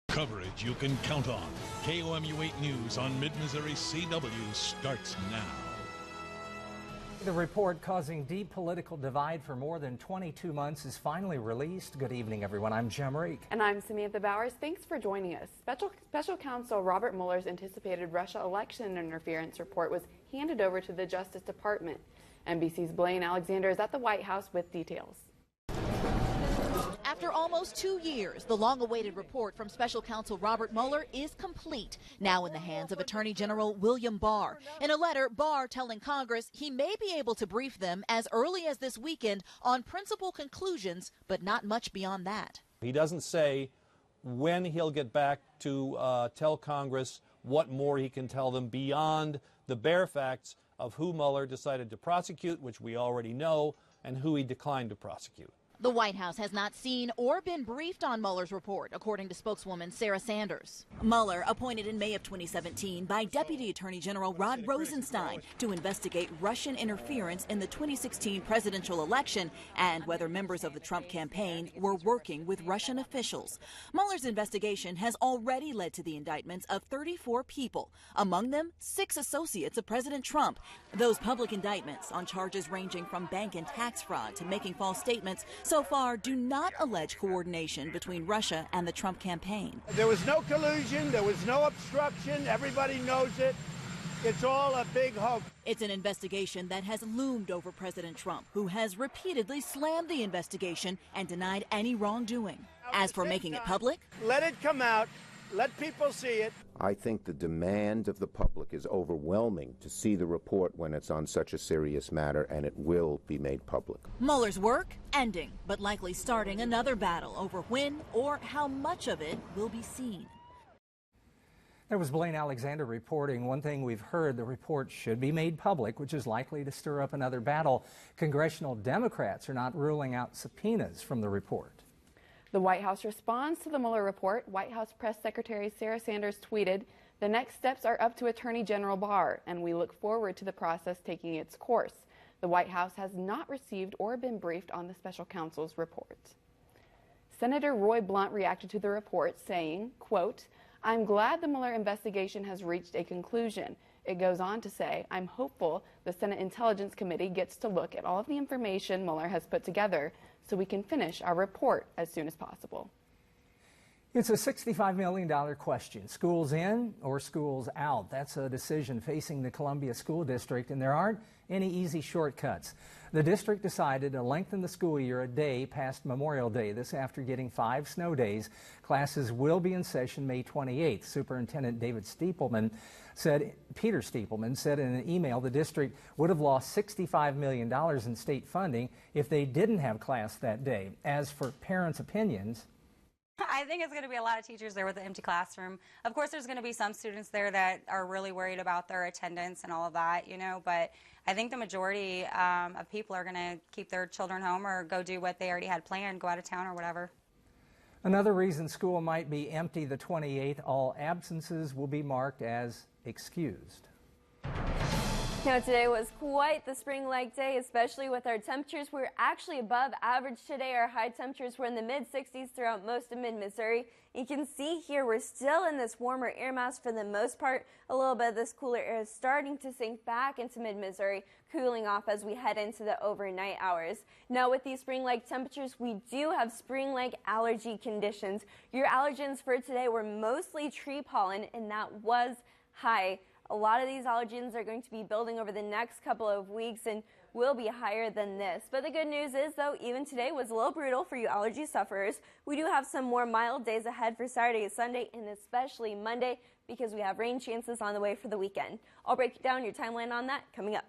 Coverage you can count on. KOMU 8 News on Mid-Missouri CW starts now. The report causing deep political divide for more than 22 months is finally released. Good evening, everyone. I'm Jim Reek. And I'm Samantha Bowers. Thanks for joining us. Special Counsel Robert Mueller's anticipated Russia election interference report was handed over to the Justice Department. NBC's Blaine Alexander is at the White House with details. After almost 2 years, the long-awaited report from Special Counsel Robert Mueller is complete, now in the hands of Attorney General William Barr. In a letter, Barr telling Congress he may be able to brief them as early as this weekend on principal conclusions, but not much beyond that. He doesn't say when he'll get back to tell Congress what more he can tell them beyond the bare facts of who Mueller decided to prosecute, which we already know, and who he declined to prosecute. The White House has not seen or been briefed on Mueller's report, according to spokeswoman Sarah Sanders. Mueller, appointed in May of 2017 by Deputy Attorney General Rod Rosenstein to investigate Russian interference in the 2016 presidential election and whether members of the Trump campaign were working with Russian officials. Mueller's investigation has already led to the indictments of 34 people, among them 6 associates of President Trump. Those public indictments on charges ranging from bank and tax fraud to making false statements so far do not allege coordination between Russia and the Trump campaign. There was no collusion, there was no obstruction, everybody knows it. It's all a big hoax. It's an investigation that has loomed over President Trump, who has repeatedly slammed the investigation and denied any wrongdoing. As for making it public, let it come out. Let people see it. I think the demand of the public is overwhelming to see the report when it's on such a serious matter, and it will be made public. Mueller's work ending, but likely starting another battle over when or how much of it will be seen. There was Blaine Alexander reporting. One thing we've heard, the report should be made public, which is likely to stir up another battle. Congressional Democrats are not ruling out subpoenas from the report. The White House responds to the Mueller report. White House Press Secretary Sarah Sanders tweeted, "The next steps are up to Attorney General Barr, and we look forward to the process taking its course." The White House has not received or been briefed on the special counsel's report. Senator Roy Blunt reacted to the report, saying, quote, "I'm glad the Mueller investigation has reached a conclusion." It goes on to say, "I'm hopeful the Senate Intelligence Committee gets to look at all of the information Mueller has put together so we can finish our report as soon as possible." It's a $65 million question. Schools in or schools out? That's a decision facing the Columbia School District, and there aren't any easy shortcuts. The district decided to lengthen the school year a day past Memorial Day. This after getting 5 snow days. Classes will be in session May 28th. Superintendent Peter Stiepelman said in an email the district would have lost $65 million in state funding if they didn't have class that day. As for parents' opinions, I think it's going to be a lot of teachers there with an empty classroom. Of course, there's going to be some students there that are really worried about their attendance and all of that, but I think the majority of people are going to keep their children home or go do what they already had planned, go out of town or whatever. Another reason school might be empty the 28th, all absences will be marked as excused. Now, today was quite the spring-like day, especially with our temperatures. We're actually above average today. Our high temperatures were in the mid-60s throughout most of mid-Missouri. You can see here we're still in this warmer air mass for the most part. A little bit of this cooler air is starting to sink back into mid-Missouri, cooling off as we head into the overnight hours. Now, with these spring-like temperatures, we do have spring-like allergy conditions. Your allergens for today were mostly tree pollen, and that was high. A lot of these allergens are going to be building over the next couple of weeks and will be higher than this. But the good news is, though, even today was a little brutal for you allergy sufferers. We do have some more mild days ahead for Saturday and Sunday, and especially Monday, because we have rain chances on the way for the weekend. I'll break down your timeline on that coming up.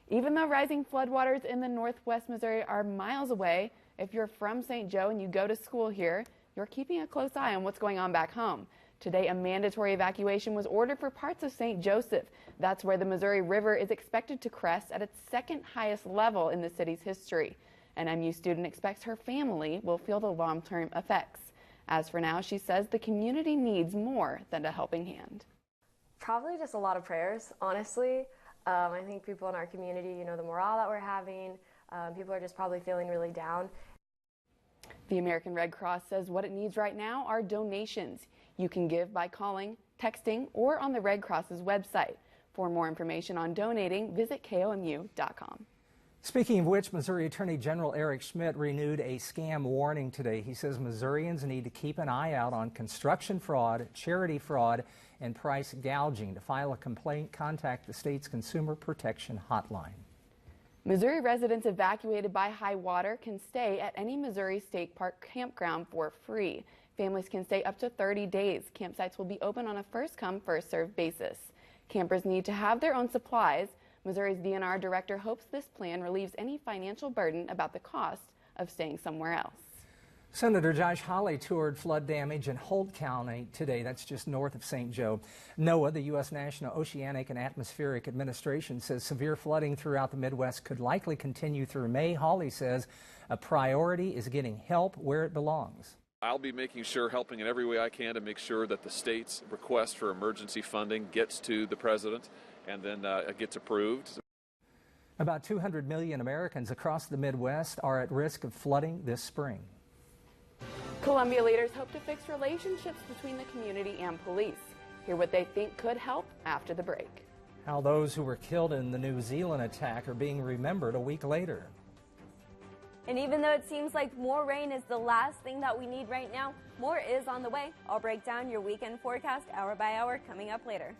Even though rising floodwaters in the northwest Missouri are miles away, if you're from St. Joe and you go to school here, you're keeping a close eye on what's going on back home. Today, a mandatory evacuation was ordered for parts of St. Joseph. That's where the Missouri River is expected to crest at its second highest level in the city's history. An MU student expects her family will feel the long-term effects. As for now, she says the community needs more than a helping hand. Probably just a lot of prayers, honestly. I think people in our community, the morale that we're having, people are just probably feeling really down. The American Red Cross says what it needs right now are donations. You can give by calling, texting, or on the Red Cross's website. For more information on donating, visit KOMU.com. Speaking of which, Missouri Attorney General Eric Schmidt renewed a scam warning today. He says Missourians need to keep an eye out on construction fraud, charity fraud, and price gouging. To file a complaint, contact the state's Consumer Protection Hotline. Missouri residents evacuated by high water can stay at any Missouri State Park campground for free. Families can stay up to 30 days. Campsites will be open on a first-come, first-served basis. Campers need to have their own supplies. Missouri's DNR director hopes this plan relieves any financial burden about the cost of staying somewhere else. Senator Josh Hawley toured flood damage in Holt County today. That's just north of St. Joe. NOAA, the U.S. National Oceanic and Atmospheric Administration, says severe flooding throughout the Midwest could likely continue through May. Hawley says a priority is getting help where it belongs. I'll be making sure, helping in every way I can to make sure that the state's request for emergency funding gets to the president and then it gets approved. About 200 million Americans across the Midwest are at risk of flooding this spring. Columbia leaders hope to fix relationships between the community and police. Hear what they think could help after the break. How those who were killed in the New Zealand attack are being remembered a week later. And even though it seems like more rain is the last thing that we need right now, more is on the way. I'll break down your weekend forecast hour by hour coming up later.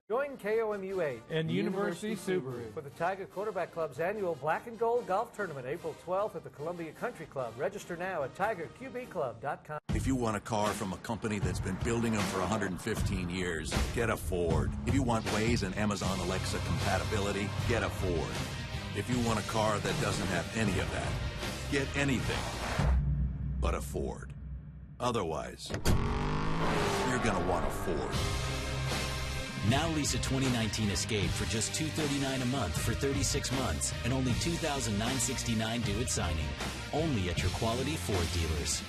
Join KOMU8 and University Subaru for the Tiger Quarterback Club's annual Black and Gold Golf Tournament, April 12th at the Columbia Country Club. Register now at TigerQBClub.com. If you want a car from a company that's been building them for 115 years, get a Ford. If you want Waze and Amazon Alexa compatibility, get a Ford. If you want a car that doesn't have any of that, get anything but a Ford. Otherwise, you're gonna want a Ford. Now lease a 2019 Escape for just $239 a month for 36 months and only $2,969 due at signing. Only at your quality Ford dealers.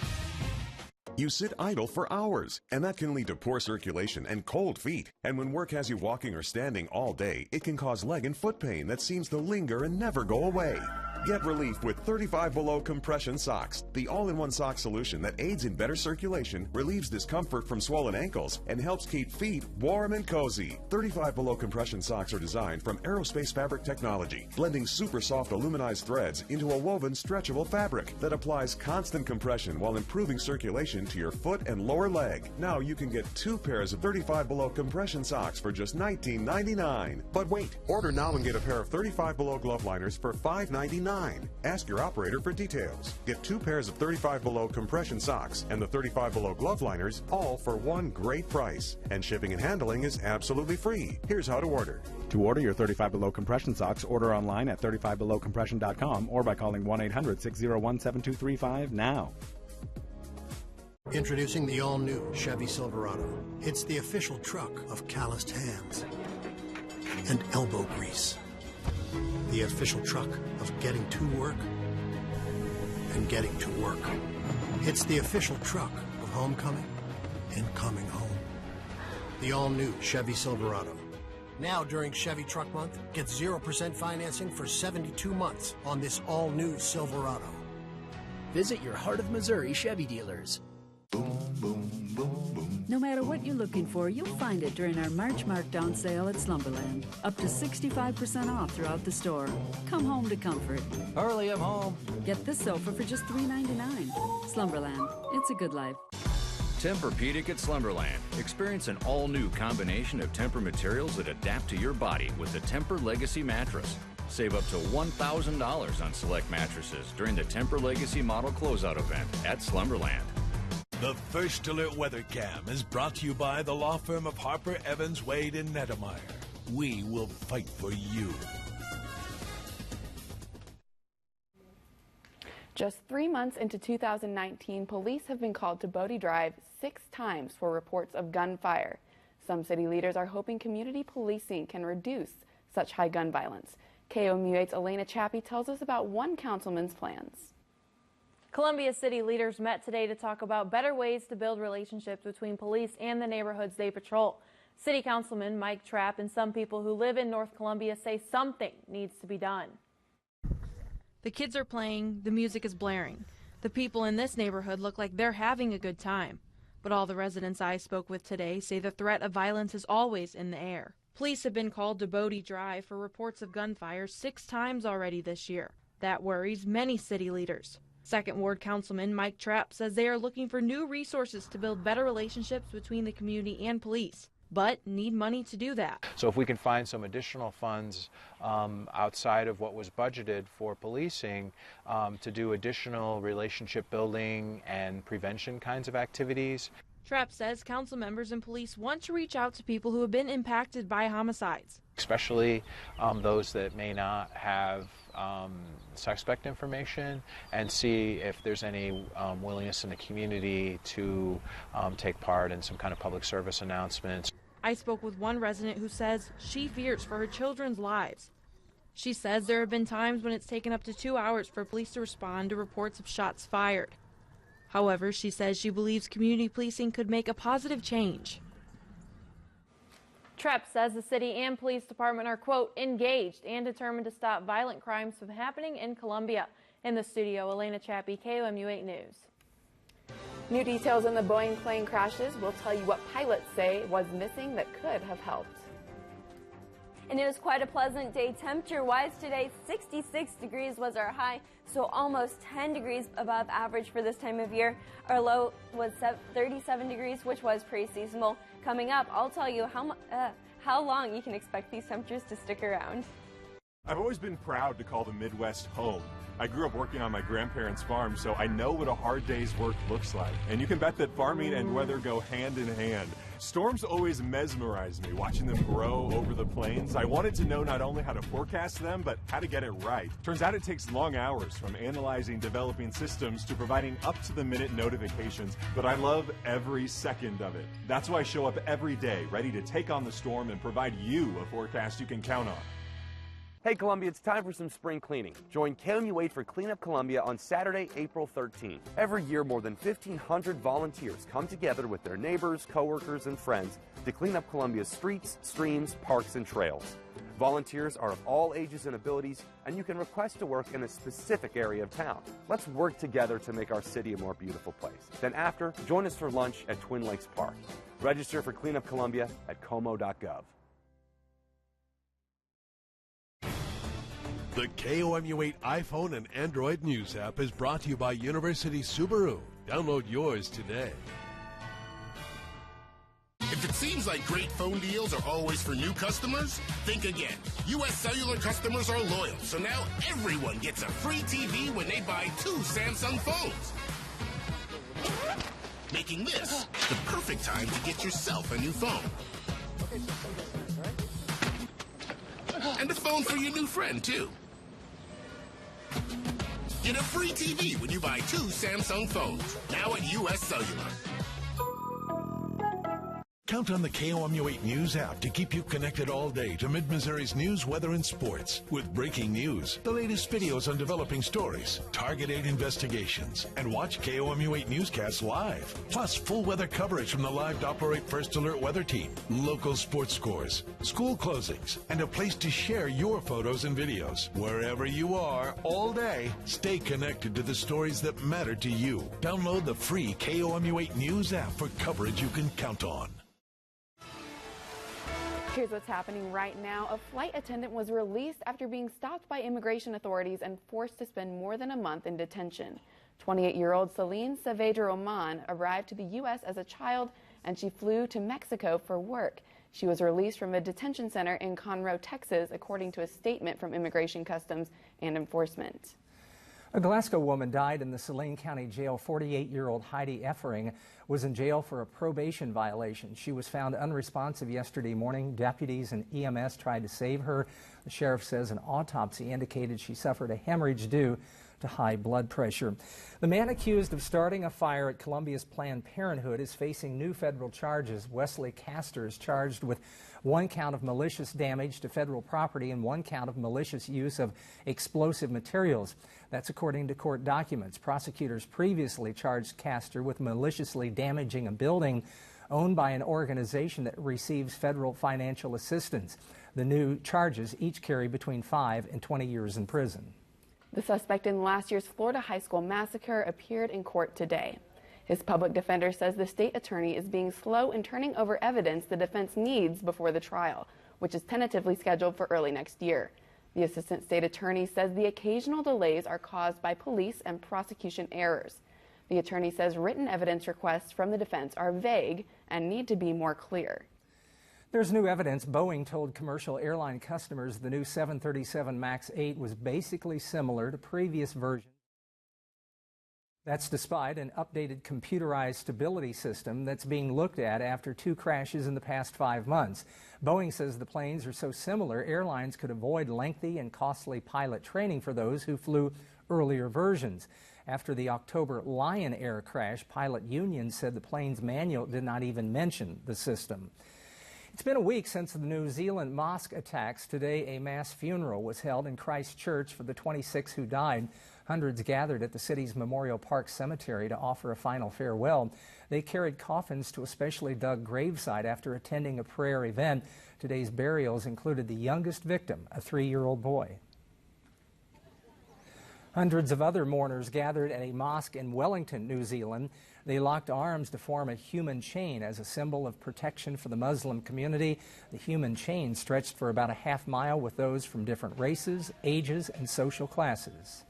You sit idle for hours, and that can lead to poor circulation and cold feet. And when work has you walking or standing all day, it can cause leg and foot pain that seems to linger and never go away. Get relief with 35 Below Compression Socks, the all-in-one sock solution that aids in better circulation, relieves discomfort from swollen ankles, and helps keep feet warm and cozy. 35 Below Compression Socks are designed from aerospace fabric technology, blending super soft aluminized threads into a woven stretchable fabric that applies constant compression while improving circulation to your foot and lower leg. Now you can get 2 pairs of 35 Below Compression Socks for just $19.99. But wait, order now and get a pair of 35 Below glove liners for $5.99. Ask your operator for details. Get 2 pairs of 35 Below compression socks and the 35 Below glove liners, all for one great price. And shipping and handling is absolutely free. Here's how to order. To order your 35 Below compression socks, order online at 35belowcompression.com or by calling 1-800-601-7235 now. Introducing the all-new Chevy Silverado. It's the official truck of calloused hands and elbow grease. The official truck of getting to work and getting to work. It's the official truck of homecoming and coming home. The all-new Chevy Silverado. Now during Chevy Truck Month, get 0% financing for 72 months on this all-new Silverado. Visit your Heart of Missouri Chevy dealers. No matter what you're looking for, you'll find it during our March Markdown sale at Slumberland. Up to 65% off throughout the store. Come home to comfort. Early, I'm home. Get this sofa for just $3.99. Slumberland. It's a good life. Tempur-Pedic at Slumberland. Experience an all-new combination of Tempur materials that adapt to your body with the Tempur Legacy mattress. Save up to $1,000 on select mattresses during the Tempur Legacy model closeout event at Slumberland. The First Alert Weather Cam is brought to you by the law firm of Harper, Evans, Wade, and Nettemeyer. We will fight for you. Just 3 months into 2019, police have been called to Bodie Drive 6 times for reports of gunfire. Some city leaders are hoping community policing can reduce such high gun violence. KOMU8's Elena Chappie tells us about one councilman's plans. Columbia City leaders met today to talk about better ways to build relationships between police and the neighborhoods they patrol. City Councilman Mike Trapp and some people who live in North Columbia say something needs to be done. The kids are playing, the music is blaring. The people in this neighborhood look like they're having a good time. But all the residents I spoke with today say the threat of violence is always in the air. Police have been called to Bodie Drive for reports of gunfire 6 times already this year. That worries many city leaders. Second Ward Councilman Mike Trapp says they are looking for new resources to build better relationships between the community and police, but need money to do that. So if we can find some additional funds outside of what was budgeted for policing to do additional relationship building and prevention kinds of activities. Trapp says council members and police want to reach out to people who have been impacted by homicides. Especially those that may not have suspect information, and see if there's any willingness in the community to take part in some kind of public service announcements. I spoke with one resident who says she fears for her children's lives. She says there have been times when it's taken up to 2 hours for police to respond to reports of shots fired. However, she says she believes community policing could make a positive change. Trapp says the city and police department are, quote, engaged and determined to stop violent crimes from happening in Columbia. In the studio, Elena Chappie, KOMU 8 News. New details in the Boeing plane crashes will tell you what pilots say was missing that could have helped. And it was quite a pleasant day temperature-wise today. 66 degrees was our high, so almost 10 degrees above average for this time of year. Our low was 37 degrees, which was pretty seasonable. Coming up, I'll tell you how long you can expect these temperatures to stick around. I've always been proud to call the Midwest home. I grew up working on my grandparents' farm, so I know what a hard day's work looks like. And you can bet that farming and weather go hand in hand. Storms always mesmerize me, watching them grow over the plains. I wanted to know not only how to forecast them, but how to get it right. Turns out it takes long hours, from analyzing developing systems to providing up-to-the-minute notifications, but I love every second of it. That's why I show up every day, ready to take on the storm and provide you a forecast you can count on. Hey Columbia, it's time for some spring cleaning. Join KOMU 8 for Clean Up Columbia on Saturday, April 13th. Every year, more than 1,500 volunteers come together with their neighbors, coworkers, and friends to clean up Columbia's streets, streams, parks, and trails. Volunteers are of all ages and abilities, and you can request to work in a specific area of town. Let's work together to make our city a more beautiful place. Then after, join us for lunch at Twin Lakes Park. Register for Clean Up Columbia at como.gov. The KOMU 8 iPhone and Android News app is brought to you by University Subaru. Download yours today. If it seems like great phone deals are always for new customers, think again. U.S. Cellular customers are loyal, so now everyone gets a free TV when they buy 2 Samsung phones. Making this the perfect time to get yourself a new phone. And a phone for your new friend, too. Get a free TV when you buy 2 Samsung phones, now at U.S. Cellular. Count on the KOMU 8 News app to keep you connected all day to Mid-Missouri's news, weather, and sports. With breaking news, the latest videos on developing stories, targeted investigations, and watch KOMU 8 newscasts live. Plus, full weather coverage from the live Doppler 8 First Alert weather team, local sports scores, school closings, and a place to share your photos and videos. Wherever you are, all day, stay connected to the stories that matter to you. Download the free KOMU 8 News app for coverage you can count on. Here's what's happening right now. A flight attendant was released after being stopped by immigration authorities and forced to spend more than a month in detention. 28-year-old Celine Saavedra Oman arrived to the U.S. as a child, and she flew to Mexico for work. She was released from a detention center in Conroe, Texas, according to a statement from Immigration, Customs, and Enforcement. A Glasgow woman died in the Saline County Jail. 48-year-old Heidi Effering was in jail for a probation violation. She was found unresponsive yesterday morning. Deputies and EMS tried to save her. The sheriff says an autopsy indicated she suffered a hemorrhage due to high blood pressure. The man accused of starting a fire at Columbia's Planned Parenthood is facing new federal charges. Wesley Castor is charged with 1 count of malicious damage to federal property and 1 count of malicious use of explosive materials. That's according to court documents. Prosecutors previously charged Castor with maliciously damaging a building owned by an organization that receives federal financial assistance. The new charges each carry between 5 and 20 years in prison. The suspect in last year's Florida high school massacre appeared in court today. His public defender says the state attorney is being slow in turning over evidence the defense needs before the trial, which is tentatively scheduled for early next year. The assistant state attorney says the occasional delays are caused by police and prosecution errors. The attorney says written evidence requests from the defense are vague and need to be more clear. There's new evidence Boeing told commercial airline customers the new 737 MAX 8 was basically similar to previous versions. That's despite an updated computerized stability system that's being looked at after 2 crashes in the past 5 months. Boeing says the planes are so similar, airlines could avoid lengthy and costly pilot training for those who flew earlier versions. After the October Lion Air crash, pilot unions said the plane's manual did not even mention the system. It's been a week since the New Zealand mosque attacks. Today, a mass funeral was held in Christchurch for the 26 who died. Hundreds gathered at the city's Memorial Park Cemetery to offer a final farewell. They carried coffins to a specially dug gravesite after attending a prayer event. Today's burials included the youngest victim, a 3-year-old boy. Hundreds of other mourners gathered at a mosque in Wellington, New Zealand. They locked arms to form a human chain as a symbol of protection for the Muslim community. The human chain stretched for about a half mile with those from different races, ages, and social classes.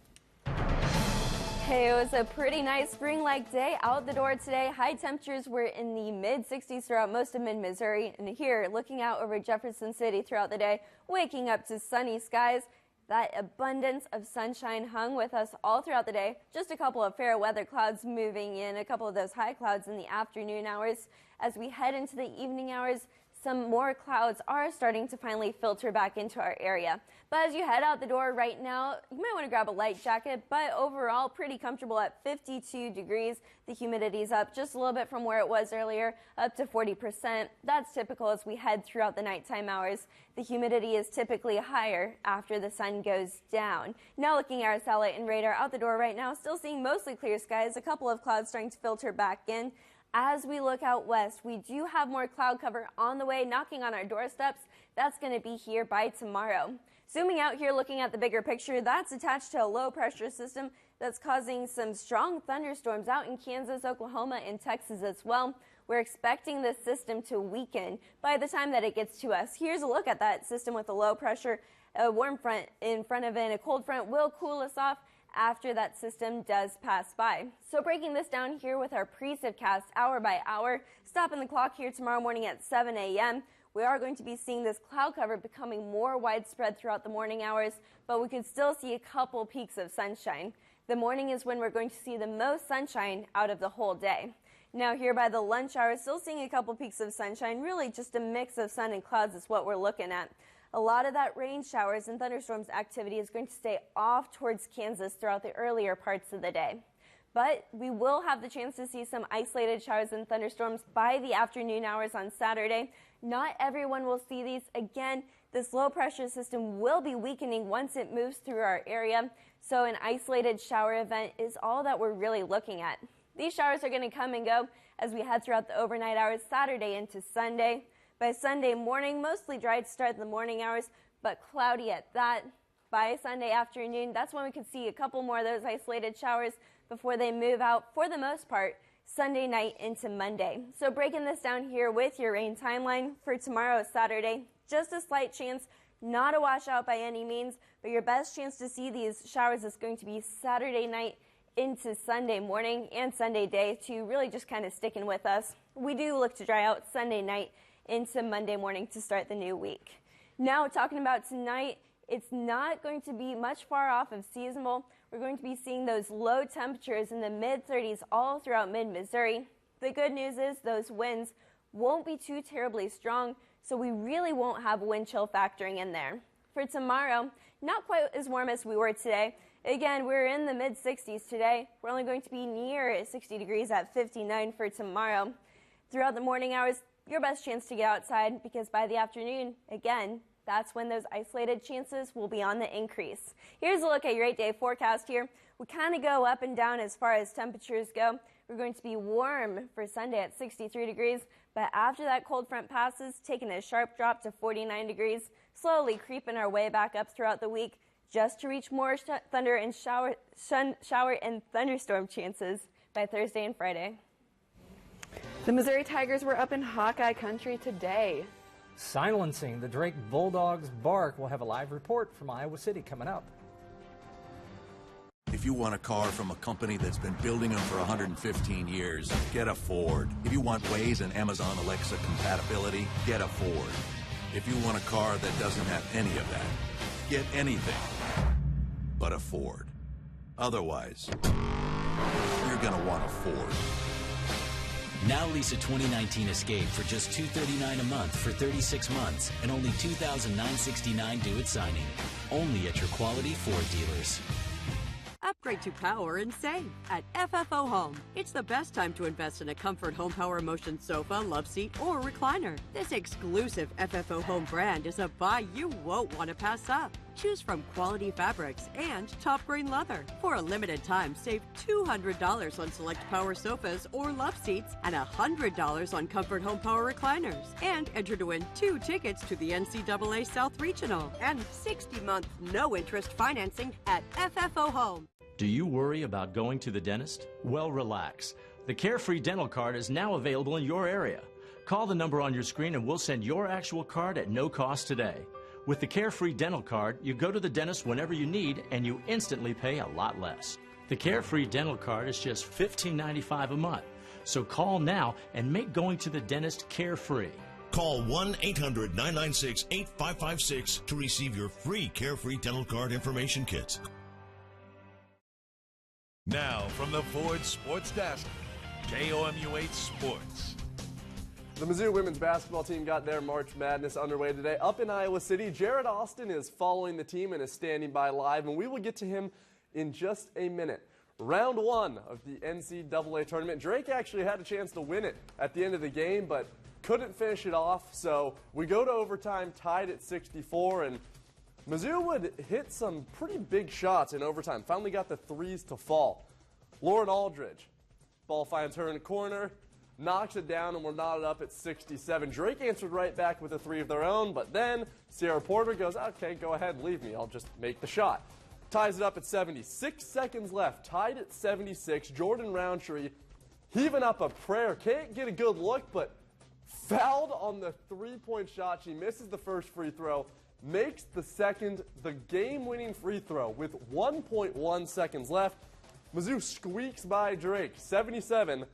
Hey, it was a pretty nice spring-like day out the door today. High temperatures were in the mid-60s throughout most of mid-Missouri. And here, looking out over Jefferson City throughout the day, waking up to sunny skies. That abundance of sunshine hung with us all throughout the day. Just a couple of fair weather clouds moving in, a couple of those high clouds in the afternoon hours. As we head into the evening hours, some more clouds are starting to finally filter back into our area. But as you head out the door right now, you might want to grab a light jacket, but overall pretty comfortable at 52 degrees. The humidity's up just a little bit from where it was earlier, up to 40%. That's typical as we head throughout the nighttime hours. The humidity is typically higher after the sun goes down. Now looking at our satellite and radar out the door right now, still seeing mostly clear skies, a couple of clouds starting to filter back in. As we look out west, we do have more cloud cover on the way, knocking on our doorsteps. That's going to be here by tomorrow. Zooming out here, looking at the bigger picture, that's attached to a low pressure system that's causing some strong thunderstorms out in Kansas, Oklahoma, and Texas as well. We're expecting this system to weaken by the time that it gets to us. Here's a look at that system with a low pressure. A warm front in front of it and a cold front will cool us off after that system does pass by. So breaking this down here with our precipcast hour by hour, stopping the clock here tomorrow morning at 7 a.m. We are going to be seeing this cloud cover becoming more widespread throughout the morning hours, but we could still see a couple peaks of sunshine. The morning is when we're going to see the most sunshine out of the whole day. Now here by the lunch hour, still seeing a couple peaks of sunshine, really just a mix of sun and clouds is what we're looking at. A lot of that rain showers and thunderstorms activity is going to stay off towards Kansas throughout the earlier parts of the day. But we will have the chance to see some isolated showers and thunderstorms by the afternoon hours on Saturday. Not everyone will see these. Again, this low pressure system will be weakening once it moves through our area. So an isolated shower event is all that we're really looking at. These showers are going to come and go as we head throughout the overnight hours Saturday into Sunday. By Sunday morning, mostly dry to start the morning hours, but cloudy at that. By Sunday afternoon, that's when we could see a couple more of those isolated showers before they move out, for the most part, Sunday night into Monday. So breaking this down here with your rain timeline for tomorrow, Saturday, just a slight chance, not a washout by any means, but your best chance to see these showers is going to be Saturday night into Sunday morning and Sunday day to really just kind of sticking with us. We do look to dry out Sunday night into Monday morning to start the new week. Now talking about tonight, it's not going to be much far off of seasonal. We're going to be seeing those low temperatures in the mid-30s all throughout mid-Missouri. The good news is those winds won't be too terribly strong, so we really won't have wind chill factoring in there. For tomorrow, not quite as warm as we were today. Again, we're in the mid-60s today. We're only going to be near 60 degrees at 59 for tomorrow. Throughout the morning hours, your best chance to get outside, because by the afternoon, again, that's when those isolated chances will be on the increase. Here's a look at your 8-day forecast here. We kind of go up and down as far as temperatures go. We're going to be warm for Sunday at 63 degrees, but after that cold front passes, taking a sharp drop to 49 degrees, slowly creeping our way back up throughout the week. just to reach more thunder and shower and thunderstorm chances by Thursday and Friday. The Missouri Tigers were up in Hawkeye country today. Silencing the Drake Bulldogs' bark. We'll have a live report from Iowa City coming up. If you want a car from a company that's been building them for 115 years, get a Ford. If you want Waze and Amazon Alexa compatibility, get a Ford. If you want a car that doesn't have any of that, get anything but a Ford. Otherwise, you're going to want a Ford. Now lease a 2019 Escape for just $239 a month for 36 months and only $2,969 due at signing. Only at your quality Ford dealers. Upgrade to power and save at FFO Home. It's the best time to invest in a Comfort Home Power Motion sofa, love seat, or recliner. This exclusive FFO Home brand is a buy you won't want to pass up. Choose from quality fabrics and top grain leather. For a limited time, save $200 on select power sofas or love seats and $100 on Comfort Home Power recliners. And enter to win 2 tickets to the NCAA South Regional and 60-month no-interest financing at FFO Home. Do you worry about going to the dentist? Well, relax. The Carefree Dental Card is now available in your area. Call the number on your screen and we'll send your actual card at no cost today. With the Carefree Dental Card, you go to the dentist whenever you need and you instantly pay a lot less. The Carefree Dental Card is just $15.95 a month. So call now and make going to the dentist carefree. Call 1-800-996-8556 to receive your free Carefree Dental Card information kits. Now, from the Ford Sports Desk, KOMU8 Sports. The Mizzou women's basketball team got their March Madness underway today up in Iowa City. Jared Austin is following the team and is standing by live, and we will get to him in just a minute. Round 1 of the NCAA tournament. Drake actually had a chance to win it at the end of the game, but couldn't finish it off. So we go to overtime, tied at 64, and Mizzou would hit some pretty big shots in overtime. Finally got the threes to fall. Lauren Aldridge, ball finds her in the corner, knocks it down, and we're knotted up at 67. Drake answered right back with a 3 of their own, but then Sierra Porter goes, okay, go ahead, leave me. I'll just make the shot. Ties it up at 70. 6 seconds left, tied at 76. Jordan Roundtree heaving up a prayer. Can't get a good look, but fouled on the 3-point shot. She misses the first free throw. Makes the second, the game-winning free throw with 1.1 seconds left. Mizzou squeaks by Drake, 77-76.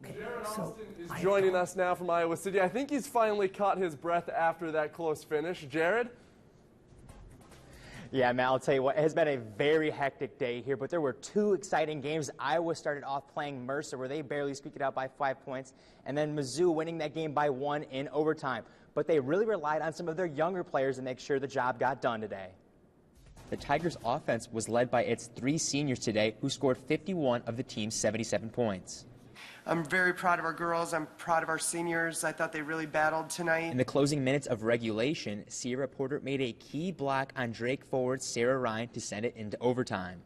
Jared Austin is joining us now from Iowa City. I think he's finally caught his breath after that close finish. Jared? Yeah, Matt, I'll tell you what, it has been a very hectic day here, but there were 2 exciting games. Iowa started off playing Mercer, where they barely squeaked it out by 5 points, and then Mizzou winning that game by 1 in overtime. But they really relied on some of their younger players to make sure the job got done today. The Tigers' offense was led by its 3 seniors today, who scored 51 of the team's 77 points. I'm very proud of our girls. I'm proud of our seniors. I thought they really battled tonight. In the closing minutes of regulation, Sierra Porter made a key block on Drake forward Sarah Ryan to send it into overtime.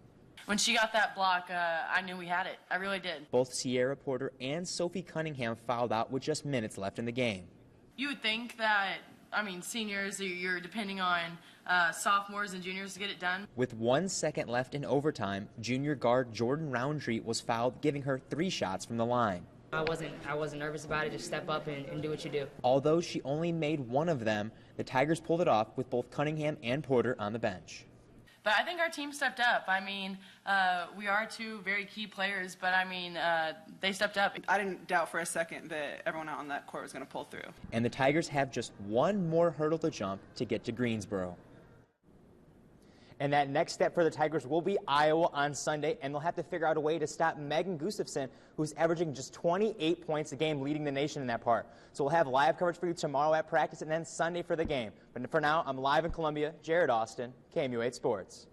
When she got that block, I knew we had it. I really did. Both Sierra Porter and Sophie Cunningham fouled out with just minutes left in the game. You would think that, seniors, you're depending on sophomores and juniors to get it done. With 1 second left in overtime, junior guard Jordan Roundtree was fouled, giving her 3 shots from the line. I wasn't nervous about it. Just step up and do what you do. Although she only made 1 of them, the Tigers pulled it off with both Cunningham and Porter on the bench. But I think our team stepped up. We are 2 very key players, but they stepped up. I didn't doubt for a second that everyone out on that court was going to pull through. And the Tigers have just 1 more hurdle to jump to get to Greensboro. And that next step for the Tigers will be Iowa on Sunday, and they'll have to figure out a way to stop Megan Gustafson, who's averaging just 28 points a game, leading the nation in that part. So we'll have live coverage for you tomorrow at practice and then Sunday for the game. But for now, I'm live in Columbia. Jared Austin, KMU8 Sports.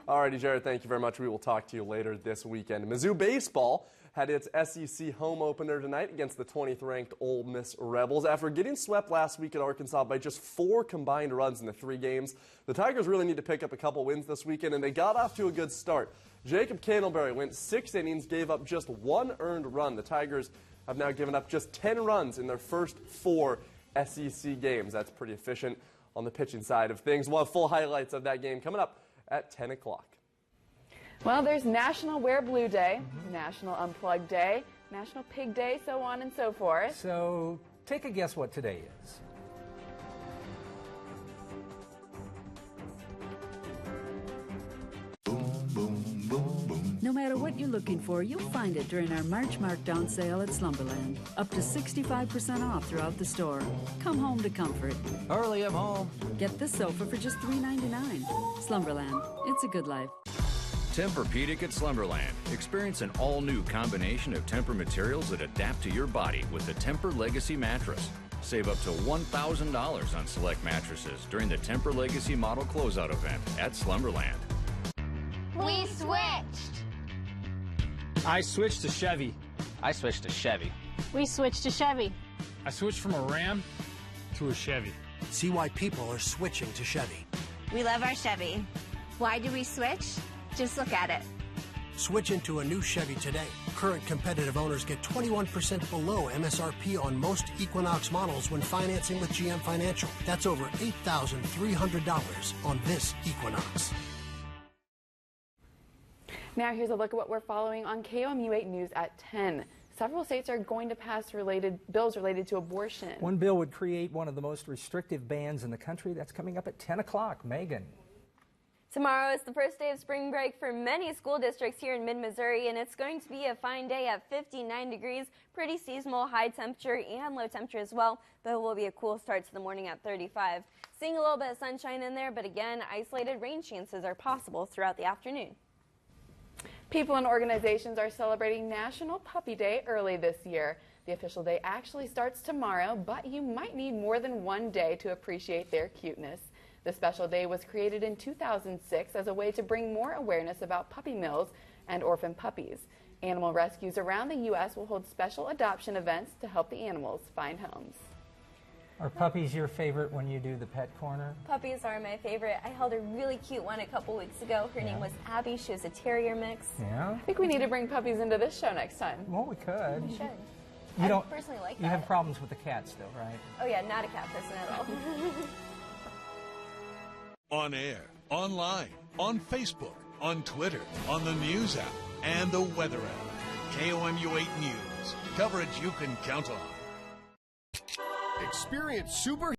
Alrighty, Jared, thank you very much. We will talk to you later this weekend. Mizzou baseball had its SEC home opener tonight against the 20th ranked Ole Miss Rebels. After getting swept last week at Arkansas by just 4 combined runs in the 3 games, the Tigers really need to pick up a couple wins this weekend, and they got off to a good start. Jacob Candleberry went 6 innings, gave up just 1 earned run. The Tigers have now given up just 10 runs in their first 4 SEC games. That's pretty efficient. on the pitching side of things. We'll have full highlights of that game coming up at 10 o'clock. Well, there's National Wear Blue Day, National Unplug Day, National Pig Day, so on and so forth. So take a guess what today is. No matter what you're looking for, you'll find it during our March Markdown sale at Slumberland. Up to 65% off throughout the store. Come home to comfort. Early, I'm home. Get this sofa for just $3.99. Slumberland. It's a good life. Tempur-Pedic at Slumberland. Experience an all-new combination of Tempur materials that adapt to your body with the Tempur Legacy mattress. Save up to $1,000 on select mattresses during the Tempur Legacy model closeout event at Slumberland. We switched. I switched to Chevy. I switched to Chevy. We switched to Chevy. I switched from a Ram to a Chevy. See why people are switching to Chevy. We love our Chevy. Why do we switch? Just look at it. Switch into a new Chevy today. Current competitive owners get 21% below MSRP on most Equinox models when financing with GM Financial. That's over $8,300 on this Equinox. Now here's a look at what we're following on KOMU 8 News at 10. Several states are going to pass bills related to abortion. One bill would create one of the most restrictive bans in the country. That's coming up at 10 o'clock. Megan. Tomorrow is the first day of spring break for many school districts here in mid-Missouri, and it's going to be a fine day at 59 degrees, pretty seasonal, high temperature and low temperature as well, but it will be a cool start to the morning at 35. Seeing a little bit of sunshine in there, but again, isolated rain chances are possible throughout the afternoon. People and organizations are celebrating National Puppy Day early this year. The official day actually starts tomorrow, but you might need more than one day to appreciate their cuteness. The special day was created in 2006 as a way to bring more awareness about puppy mills and orphan puppies. Animal rescues around the U.S. will hold special adoption events to help the animals find homes. Are puppies your favorite when you do the pet corner? Puppies are my favorite. I held a really cute one a couple weeks ago. Her name was Abby. She was a terrier mix. Yeah? I think we need to bring puppies into this show next time. Well, we could. We should. You I don't personally like that. You have problems with the cats though, right? Oh yeah, not a cat person at all. On air, online, on Facebook, on Twitter, on the news app, and the weather app. KOMU 8 News. Coverage you can count on. Experience super